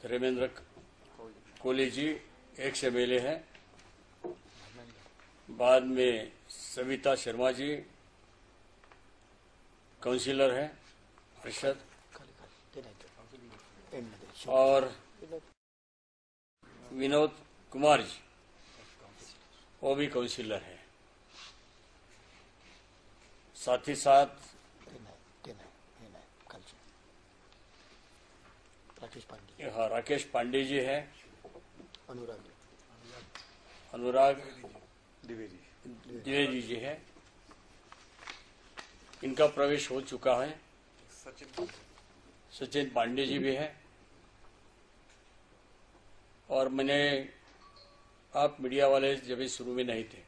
Dharmendra Kohli ji ex MLA हैं। बाद में सविता शर्मा जी काउंसिलर हैं परिषद, और विनोद कुमार जी वो भी काउंसिलर हैं। साथ ही साथ राकेश पांडे जी हैं, अनुराग द्विवेदी जी हैं। इनका प्रवेश हो चुका है। सचिन पांडे जी भी हैं। और मैंने, आप मीडिया वाले जब शुरू में नहीं थे,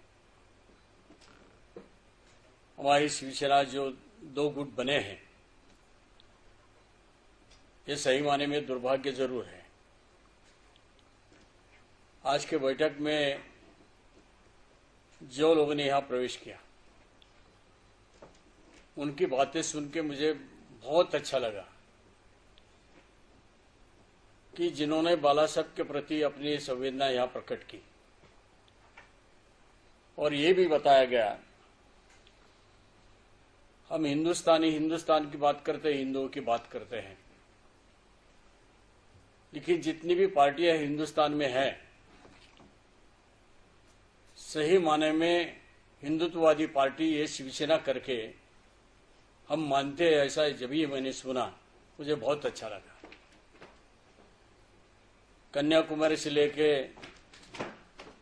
हमारी शिवसेना जो दो गुट बने हैं, ये सही माने में दुर्भाग्य जरूर है। आज के बैठक में जो लोगों ने यहां प्रवेश किया, उनकी बातें सुन के मुझे बहुत अच्छा लगा कि जिन्होंने बाला साहब के प्रति अपनी संवेदना यहां प्रकट की, और ये भी बताया गया हम हिंदुस्तान की बात करते हैं, हिंदुओं की बात करते हैं, लेकिन जितनी भी पार्टियां हिंदुस्तान में हैं, सही माने में हिंदुत्ववादी पार्टी ये शिवसेना करके हम मानते हैं। ऐसा जब ही मैंने सुना मुझे बहुत अच्छा लगा। कन्याकुमारी से लेके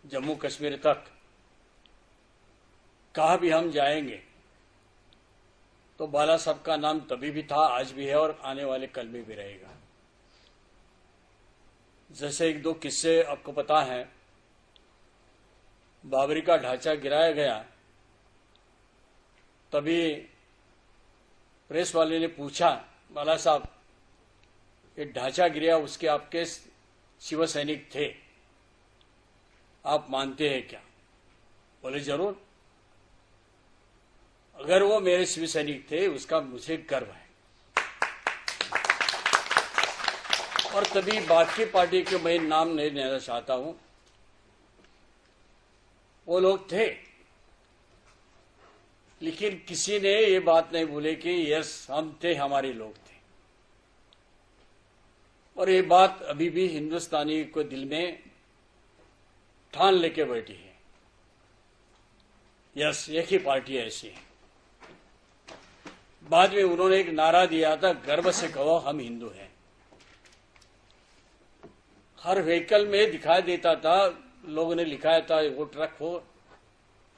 जम्मू कश्मीर तक कहाँ भी हम जाएंगे तो बाला साहब का नाम तभी भी था, आज भी है, और आने वाले कल में भी रहेगा। जैसे एक दो किस्से आपको पता है, बाबरी का ढांचा गिराया गया, तभी प्रेस वाले ने पूछा, बाला साहब ये ढांचा गिरा उसके आपके शिव सैनिक थे, आप मानते हैं क्या? बोले जरूर, अगर वो मेरे शिव सैनिक थे उसका मुझे गर्व है। और तभी बाकी पार्टी के मैं नाम नहीं लेना चाहता हूं, वो लोग थे, लेकिन किसी ने ये बात नहीं भूले कि यस हम थे, हमारे लोग थे। और ये बात अभी भी हिंदुस्तानी को दिल में ठान लेके बैठी है, यस एक ही पार्टी ऐसी है। बाद में उन्होंने एक नारा दिया था, गर्व से कहो हम हिंदू हैं। हर व्हीकल में दिखाई देता था, लोगों ने लिखाया था, वो ट्रक हो,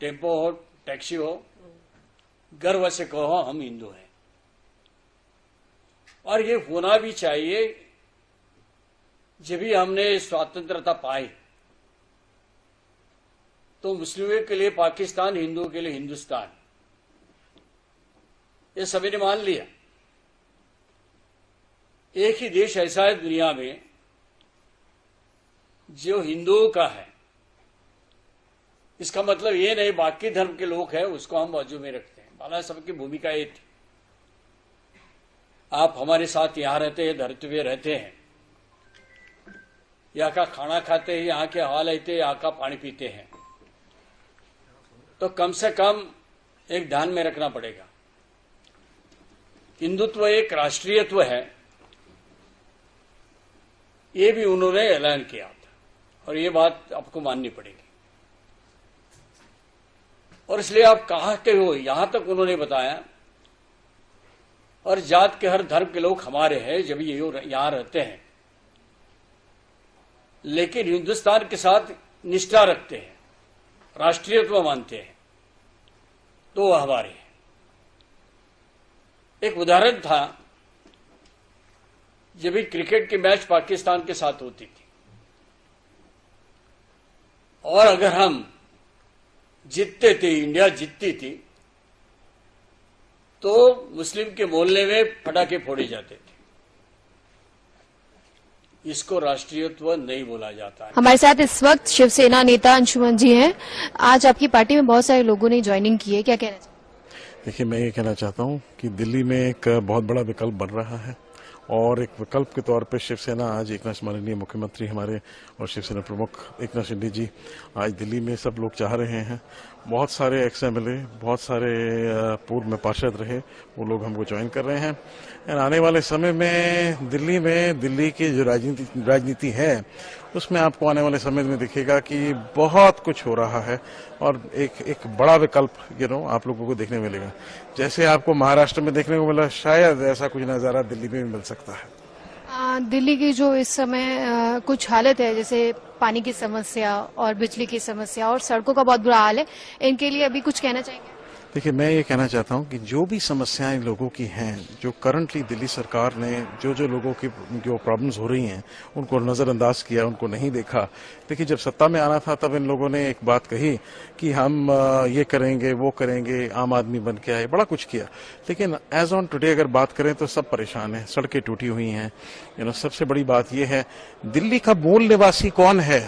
टेम्पो हो, टैक्सी हो, गर्व से कहो हम हिंदू हैं। और ये होना भी चाहिए। जब भी हमने स्वतंत्रता पाई तो मुस्लिमों के लिए पाकिस्तान, हिंदुओं के लिए हिंदुस्तान, ये सभी ने मान लिया। एक ही देश ऐसा है दुनिया में जो हिंदुओं का है। इसका मतलब ये नहीं बाकी धर्म के लोग हैं उसको हम बाजू में रखते हैं। बाला साहब की भूमिका ये थी, आप हमारे साथ यहां रहते हैं, धरती पे रहते हैं, यहाँ का खाना खाते हैं, यहाँ के हवा लेते हैं, यहाँ का पानी पीते हैं, तो कम से कम एक ध्यान में रखना पड़ेगा, हिंदुत्व एक राष्ट्रीयत्व है। ये भी उन्होंने ऐलान किया था और ये बात आपको माननी पड़ेगी। और इसलिए आप कहाँ के हो, यहां तक उन्होंने बताया। और जात के हर धर्म के लोग हमारे हैं जब ये यहां रहते हैं, लेकिन हिंदुस्तान के साथ निष्ठा रखते हैं, राष्ट्रीयत्व मानते हैं, तो वह हमारे हैं। एक उदाहरण था, जब भी क्रिकेट की मैच पाकिस्तान के साथ होती थी और अगर हम जीतते थे, इंडिया जीतती थी, तो मुस्लिम के मोहल्ले में पटाखे फोड़े जाते थे। इसको राष्ट्रीयत्व नहीं बोला जाता है। हमारे साथ इस वक्त शिवसेना नेता अंशुमन जी हैं। आज आपकी पार्टी में बहुत सारे लोगों ने ज्वाइनिंग की है, क्या कहना चाहिए? देखिए, मैं ये कहना चाहता हूँ कि दिल्ली में एक बहुत बड़ा विकल्प बन रहा है और एक विकल्प के तौर पे शिवसेना आज एकनाथ माननीय मुख्यमंत्री हमारे और शिवसेना प्रमुख एकनाथ शिंदे जी आज दिल्ली में सब लोग चाह रहे हैं। बहुत सारे एक्स एमएलए, बहुत सारे पूर्व में पार्षद रहे, वो लोग हमको ज्वाइन कर रहे हैं। आने वाले समय में दिल्ली की जो राजनीति है उसमें आपको आने वाले समय में दिखेगा कि बहुत कुछ हो रहा है और एक बड़ा विकल्प आप लोगों को देखने मिलेगा। जैसे आपको महाराष्ट्र में देखने को मिला, शायद ऐसा कुछ नजारा दिल्ली में भी मिल सकता है। दिल्ली की जो इस समय कुछ हालत है, जैसे पानी की समस्या और बिजली की समस्या और सड़कों का बहुत बुरा हाल है, इनके लिए अभी कुछ कहना चाहेंगे? देखिए, मैं ये कहना चाहता हूँ कि जो भी समस्याएं लोगों की हैं, जो करंटली दिल्ली सरकार ने जो लोगों की जो प्रॉब्लम्स हो रही हैं उनको नजरअंदाज किया, उनको नहीं देखा। देखिए, जब सत्ता में आना था तब इन लोगों ने एक बात कही कि हम ये करेंगे, वो करेंगे, आम आदमी बन के आए, बड़ा कुछ किया। लेकिन एज ऑन टुडे अगर बात करें तो सब परेशान हैं, सड़कें टूटी हुई हैं। सबसे बड़ी बात यह है, दिल्ली का मूल निवासी कौन है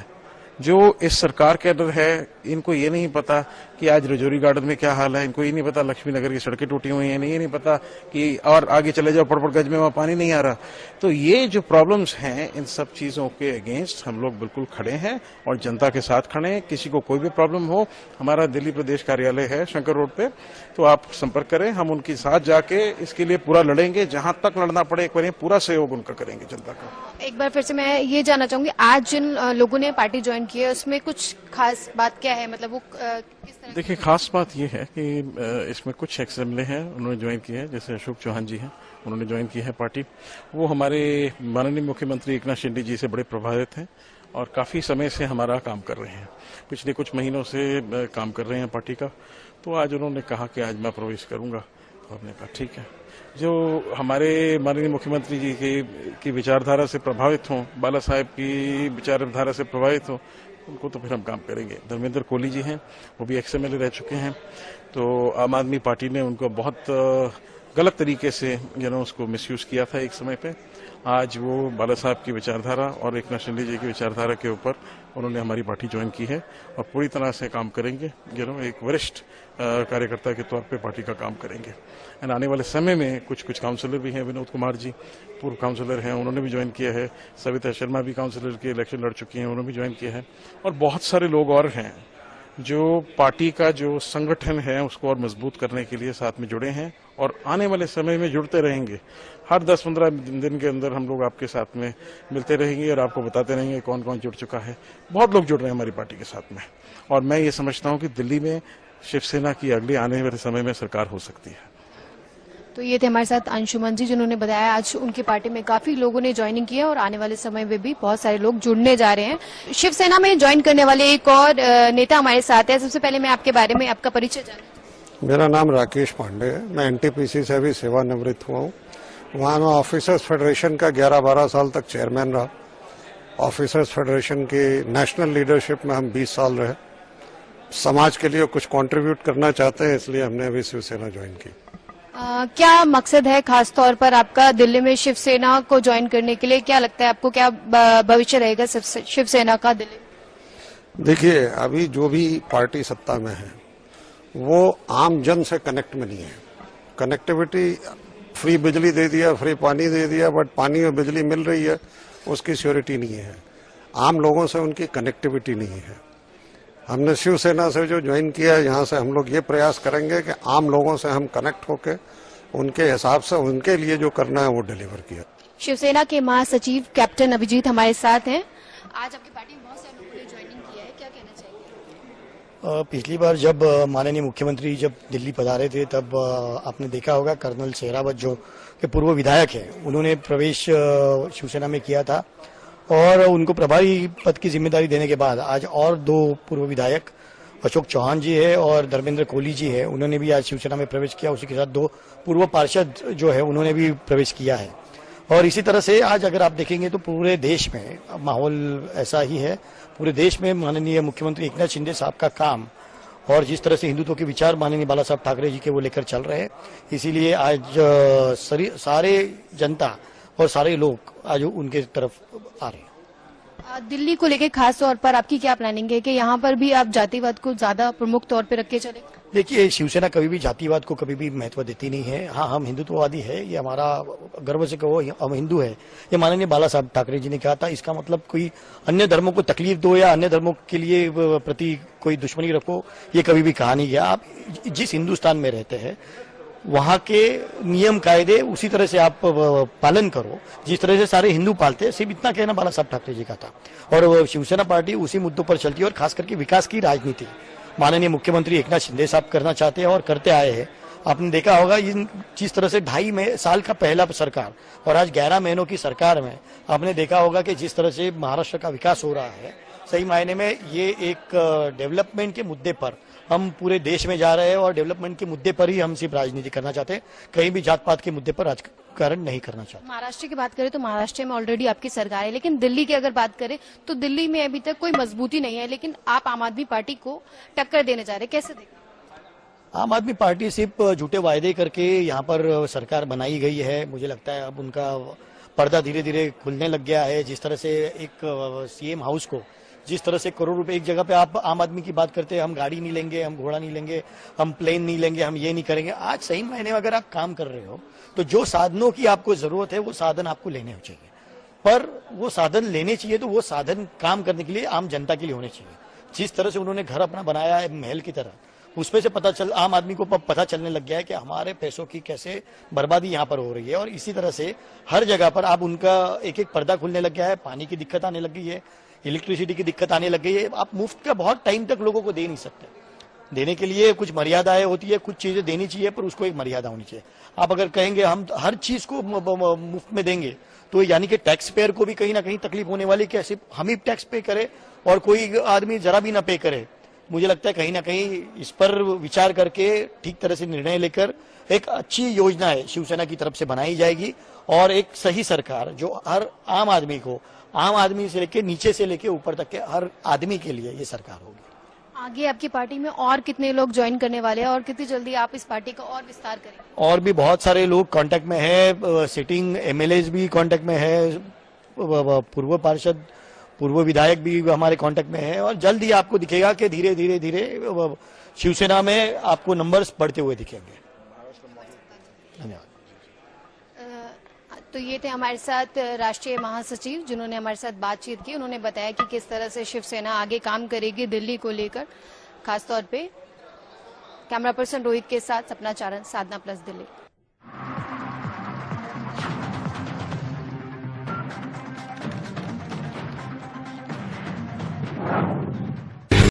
जो इस सरकार के अंदर है? इनको ये नहीं पता कि आज रजौरी गार्डन में क्या हाल है, इनको ये नहीं पता लक्ष्मी नगर की सड़कें टूटी हुई हैं, ये नहीं पता कि और आगे चले जाओ पड़पड़गंज में वहां पानी नहीं आ रहा। तो ये जो प्रॉब्लम्स हैं, इन सब चीजों के अगेंस्ट हम लोग बिल्कुल खड़े हैं और जनता के साथ खड़े हैं। किसी को कोई भी प्रॉब्लम हो, हमारा दिल्ली प्रदेश कार्यालय है शंकर रोड पे, तो आप संपर्क करें, हम उनके साथ जाके इसके लिए पूरा लड़ेंगे, जहां तक लड़ना पड़े एक बार पूरा सहयोग उनका करेंगे जनता का। एक बार फिर से मैं ये जानना चाहूंगी, आज जिन लोगों ने पार्टी ज्वाइन की है उसमें कुछ खास बात क्या है? मतलब वो किस तरह? देखिए, खास बात यह है कि इसमें कुछ एक्स एमएलए हैं, उन्होंने ज्वाइन किया है। जैसे अशोक चौहान जी हैं, उन्होंने ज्वाइन की है पार्टी। वो हमारे माननीय मुख्यमंत्री एकनाथ शिंदे जी से बड़े प्रभावित हैं और काफी समय से हमारा काम कर रहे हैं, पिछले कुछ महीनों से काम कर रहे हैं पार्टी का। तो आज उन्होंने कहा कि आज मैं प्रवेश करूंगा, तो हमने कहा ठीक है। जो हमारे माननीय मुख्यमंत्री जी की विचारधारा से प्रभावित हों, बाला साहेब की विचारधारा से प्रभावित हों, उनको तो फिर हम काम करेंगे। धर्मेंद्र कोहली जी हैं, वो भी एक्स एमएलए रह चुके हैं। तो आम आदमी पार्टी ने उनको बहुत गलत तरीके से उसको मिसयूज किया था एक समय पे। आज वो बाला साहब की विचारधारा और एकनाथ शिंदे जी की विचारधारा के ऊपर उन्होंने हमारी पार्टी ज्वाइन की है और पूरी तरह से काम करेंगे। एक वरिष्ठ कार्यकर्ता के तौर पे पार्टी का काम करेंगे। एंड आने वाले समय में कुछ काउंसलर भी हैं, विनोद कुमार जी पूर्व काउंसलर हैं, उन्होंने भी ज्वाइन किया है। सविता शर्मा भी काउंसलर के इलेक्शन लड़ चुकी हैं, उन्होंने भी ज्वाइन किया है। और बहुत सारे लोग और हैं जो पार्टी का जो संगठन है उसको और मजबूत करने के लिए साथ में जुड़े हैं और आने वाले समय में जुड़ते रहेंगे। हर 10-15 दिन के अंदर हम लोग आपके साथ में मिलते रहेंगे और आपको बताते रहेंगे कौन कौन जुड़ चुका है। बहुत लोग जुड़ रहे हैं हमारी पार्टी के साथ में और मैं ये समझता हूं कि दिल्ली में शिवसेना की अगली आने वाले समय में सरकार हो सकती है। तो ये थे हमारे साथ अंशुमन जी, जिन्होंने बताया आज उनकी पार्टी में काफी लोगों ने ज्वाइनिंग की है और आने वाले समय में भी बहुत सारे लोग जुड़ने जा रहे हैं। शिवसेना में ज्वाइन करने वाले एक और नेता हमारे साथ है। सबसे पहले मैं आपके बारे में आपका परिचय जानूं। मेरा नाम राकेश पांडे है, मैं एनटीपीसी से भी सेवानिवृत्त हुआ हूँ। वहाँ मैं ऑफिसर्स फेडरेशन का 11-12 साल तक चेयरमैन रहा। ऑफिसर्स फेडरेशन की नेशनल लीडरशिप में हम 20 साल रहे। समाज के लिए कुछ कंट्रीब्यूट करना चाहते हैं, इसलिए हमने अभी शिवसेना ज्वाइन की। क्या मकसद है खास तौर पर आपका दिल्ली में शिवसेना को ज्वाइन करने के लिए? क्या लगता है आपको, क्या भविष्य रहेगा शिवसेना का दिल्ली? देखिए, अभी जो भी पार्टी सत्ता में है वो आम जन से कनेक्ट में नहीं है। कनेक्टिविटी, फ्री बिजली दे दिया, फ्री पानी दे दिया, बट पानी और बिजली मिल रही है उसकी श्योरिटी नहीं है। आम लोगों से उनकी कनेक्टिविटी नहीं है। हमने शिवसेना से जो ज्वाइन किया है, यहाँ से हम लोग ये प्रयास करेंगे कि आम लोगों से हम कनेक्ट होके उनके हिसाब से उनके लिए जो करना है वो डिलीवर किया। शिवसेना के महासचिव कैप्टन अभिजीत हमारे साथ हैं। आज आपकी पार्टी में बहुत सारे लोगों ने ज्वाइनिंग किया है, क्या कहना चाहिए? पिछली बार जब माननीय मुख्यमंत्री जब दिल्ली पधारे थे तब आपने देखा होगा कर्नल शेरावत जो के पूर्व विधायक हैं, उन्होंने प्रवेश शिवसेना में किया था और उनको प्रभारी पद की जिम्मेदारी देने के बाद आज और 2 पूर्व विधायक अशोक चौहान जी है और धर्मेंद्र कोहली जी है, उन्होंने भी आज शिवसेना में प्रवेश किया। उसी के साथ 2 पूर्व पार्षद जो है उन्होंने भी प्रवेश किया है। और इसी तरह से आज अगर आप देखेंगे तो पूरे देश में माहौल ऐसा ही है। पूरे देश में माननीय मुख्यमंत्री एकनाथ शिंदे साहब का काम और जिस तरह से हिंदुत्व के विचार माननीय बाला साहब ठाकरे जी के वो लेकर चल रहे हैं, इसीलिए आज सारे जनता और सारे लोग आज उनके तरफ आ रहे हैं। दिल्ली को लेकर खास तौर पर आपकी क्या प्लानिंग है कि यहाँ पर भी आप जातिवाद को ज्यादा प्रमुख तौर पर रख के चले? देखिए, शिवसेना कभी भी जातिवाद को कभी भी महत्व देती नहीं है। हाँ, हम हिंदुत्ववादी है, ये हमारा गर्व से कहो, हम हिंदू है, ये माननीय बाला साहब ठाकरे जी ने कहा था। इसका मतलब कोई अन्य धर्मों को तकलीफ दो या अन्य धर्मों के लिए प्रति कोई दुश्मनी रखो, ये कभी भी कहा नहीं गया। आप जिस हिंदुस्तान में रहते हैं वहां के नियम कायदे उसी तरह से आप पालन करो जिस तरह से सारे हिंदू पालते हैं। सिर्फ इतना कहना बाला साहब ठाकरे जी का था। और शिवसेना पार्टी उसी मुद्दों पर चलती है और खास करके विकास की राजनीति माननीय मुख्यमंत्री एकनाथ शिंदे साहब करना चाहते हैं और करते आए हैं। आपने देखा होगा जिस तरह से 2.5 साल का पहला सरकार और आज 11 महीनों की सरकार में आपने देखा होगा कि जिस तरह से महाराष्ट्र का विकास हो रहा है, सही मायने में ये एक डेवलपमेंट के मुद्दे पर हम पूरे देश में जा रहे हैं और डेवलपमेंट के मुद्दे पर ही हम सिर्फ राजनीति करना चाहते हैं, कहीं भी जात पात के मुद्दे पर राजकारण नहीं करना चाहते। महाराष्ट्र की बात करें तो महाराष्ट्र में ऑलरेडी आपकी सरकार है, लेकिन दिल्ली की अगर बात करें तो दिल्ली में अभी तक कोई मजबूती नहीं है, लेकिन आप आम आदमी पार्टी को टक्कर देने जा रहे हैं, कैसे देखें? आम आदमी पार्टी सिर्फ झूठे वायदे करके यहाँ पर सरकार बनाई गई है। मुझे लगता है अब उनका पर्दा धीरे धीरे खुलने लग गया है। जिस तरह से एक सीएम हाउस को जिस तरह से करोड़ रुपए एक जगह पे आप आम आदमी की बात करते हैं, हम गाड़ी नहीं लेंगे, हम घोड़ा नहीं लेंगे, हम प्लेन नहीं लेंगे, हम ये नहीं करेंगे। आज सही मायने में अगर आप काम कर रहे हो तो जो साधनों की आपको जरूरत है वो साधन आपको लेने चाहिए, पर वो साधन लेने चाहिए तो वो साधन काम करने के लिए आम जनता के लिए होने चाहिए। जिस तरह से उन्होंने घर अपना बनाया है महल की तरह, उसमें से आम आदमी को पता चलने लग गया है कि हमारे पैसों की कैसे बर्बादी यहाँ पर हो रही है। और इसी तरह से हर जगह पर आप उनका एक एक पर्दा खुलने लग गया है। पानी की दिक्कत आने लग गई है, इलेक्ट्रिसिटी की दिक्कत आने लग गई है। आप मुफ्त का बहुत टाइम तक लोगों को दे नहीं सकते। देने के लिए कुछ मर्यादाएं होती है, कुछ चीजें देनी चाहिए, पर उसको एक मर्यादा होनी चाहिए। आप अगर कहेंगे हम हर चीज को मुफ्त में देंगे तो यानी कि टैक्स पेयर को भी कहीं ना कहीं तकलीफ होने वाली, कि सिर्फ हम ही टैक्स पे करें और कोई आदमी जरा भी ना पे करे। मुझे लगता है कहीं ना कहीं इस पर विचार करके ठीक तरह से निर्णय लेकर एक अच्छी योजना है शिवसेना की तरफ से बनाई जाएगी और एक सही सरकार जो हर आम आदमी को, आम आदमी से लेके नीचे से लेके ऊपर तक के हर आदमी के लिए ये सरकार होगी। आगे आपकी पार्टी में और कितने लोग ज्वाइन करने वाले हैं और कितनी जल्दी आप इस पार्टी का और विस्तार करेंगे? और भी बहुत सारे लोग कांटेक्ट में है, सिटिंग एमएलएज भी कांटेक्ट में है, पूर्व पार्षद, पूर्व विधायक भी हमारे कांटेक्ट में है और जल्द ही आपको दिखेगा कि धीरे धीरे धीरे शिवसेना में आपको नंबर्स बढ़ते हुए दिखेंगे। धन्यवाद। तो ये थे हमारे साथ राष्ट्रीय महासचिव जिन्होंने हमारे साथ बातचीत की। उन्होंने बताया कि किस तरह से शिवसेना आगे काम करेगी दिल्ली को लेकर, खासतौर पे। कैमरा पर्सन रोहित के साथ सपना चारण, साधना प्लस दिल्ली।